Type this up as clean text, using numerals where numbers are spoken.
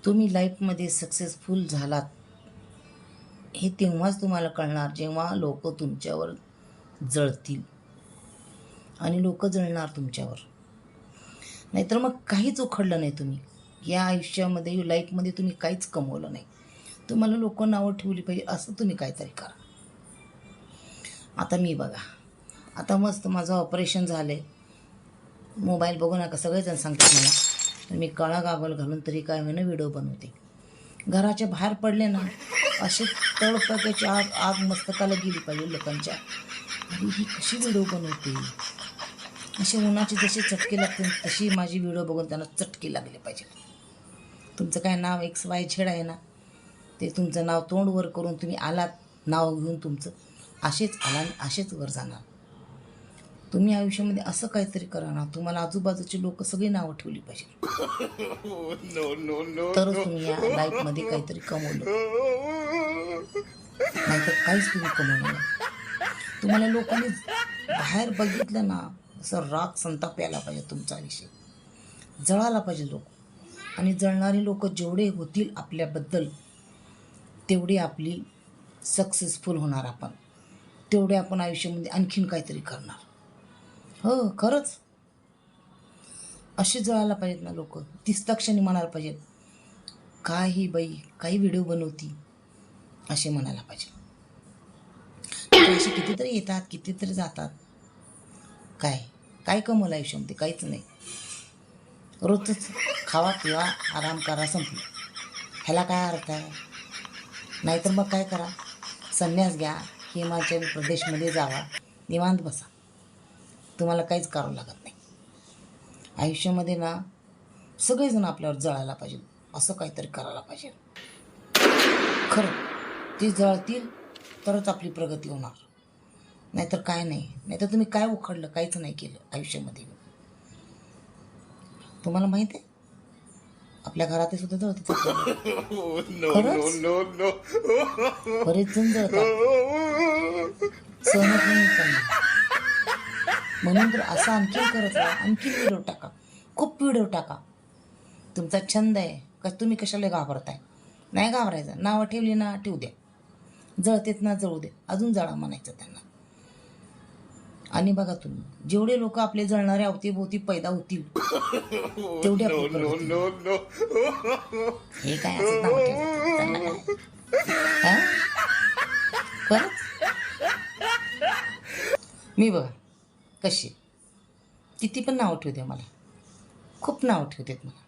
तुम्ही लाईफमध्ये सक्सेसफुल झालात हे तेव्हाच तुम्हाला कळणार जेव्हा लोक तुमच्यावर जळतील आणि लोक जळणार तुमच्यावर. नाहीतर मग काहीच उखडलं नाही. तुम्ही या आयुष्यामध्ये लाईफमध्ये तुम्ही काहीच कमवलं नाही. तुम्हाला लोक नावं ठेवली पाहिजे असं तुम्ही काहीतरी करा. आता मी बघा, आता मस्त माझं ऑपरेशन झालं आहे. मोबाईल बघू नका सगळेजण सांगतात मला, तर मी काळा गागल घालून तरी काय होईना व्हिडिओ बनवते. घराच्या बाहेर पडले ना असे तळपाक्याची आग आग मस्तकाला गेली पाहिजे लोकांच्या. अरे ही कशी व्हिडिओ बनवते, असे उन्हाचे जसे चटके लागते तशी माझी व्हिडिओ बघून त्यांना चटके लागले पाहिजे. तुमचं काय नाव XYZ आहे ना, ते तुमचं नाव तोंडवर करून तुम्ही आलात नाव घेऊन तुमचं, असेच आला आणि असेच वर जाणार. तुम्ही आयुष्यामध्ये असं काहीतरी करा ना, तुम्हाला आजूबाजूचे लोक सगळी नावं ठेवली पाहिजे. तरच तुम्ही या लाईफमध्ये काहीतरी कमवलं, नाहीतर काहीच तुम्ही कमवलं नाही. तुम्हाला लोकांनी बाहेर बघितलं ना असं राग संताप यायला पाहिजे. तुमचा विषय जळायला पाहिजे लोक. आणि जळणारी लोक जेवढे होतील आपल्याबद्दल तेवढी आपली सक्सेसफुल होणार आपण, तेवढे आपण आयुष्यामध्ये आणखीन काहीतरी करणार. हो खरंच असे जळायला पाहिजेत ना लोक. दिसताक्षणी म्हणायला पाहिजेत काय ही बाई काही व्हिडिओ बनवती असे म्हणायला पाहिजे. असे कितीतरी येतात कितीतरी जातात. काय काय कमवलं आयुष्यामध्ये? काहीच नाही. रोजच खावा पिवा आराम करा संपलं. ह्याला काय अर्थ आहे? नाहीतर मग काय करा, संन्यास घ्या, हिमाचल प्रदेशमध्ये जावा, निवांत बसा. तुम्हाला काहीच करावं लागत नाही. आयुष्यामध्ये ना सगळेजण आपल्यावर जळायला पाहिजे, असं काहीतरी करायला पाहिजे. खरं ते जळतील तरच आपली प्रगती होणार, नाहीतर काय नाही. नाहीतर तुम्ही काय उखडलं, काहीच नाही केलं आयुष्यामध्ये. तुम्हाला माहित आहे आपल्या घरात सुद्धा जळतात. बरेच जण जळतात, सहमत नाही त्यांना. म्हणून तर असं आणखीन करत राहा, आणखीन व्हिडिओ टाका, खूप व्हिडिओ टाका. तुमचा छंद आहे का, तुम्ही कशाला घाबरताय? नाही घाबरायचं. नावं ठेवली ना ठेवू द्या, जळतेत ना जळू दे, अजून जळा म्हणायचं त्यांना. आणि बघा तुम्ही जेवढे लोक आपले जळणारे अवतीभोवती पैदा होतील तेवढे आपली प्रगती होईल. हे काय असं नाव ठेवायचं त्यांना काय? खरंच मी बघा कशी किती पण नाव ठेवते, मला खूप नाव ठेवतात मला.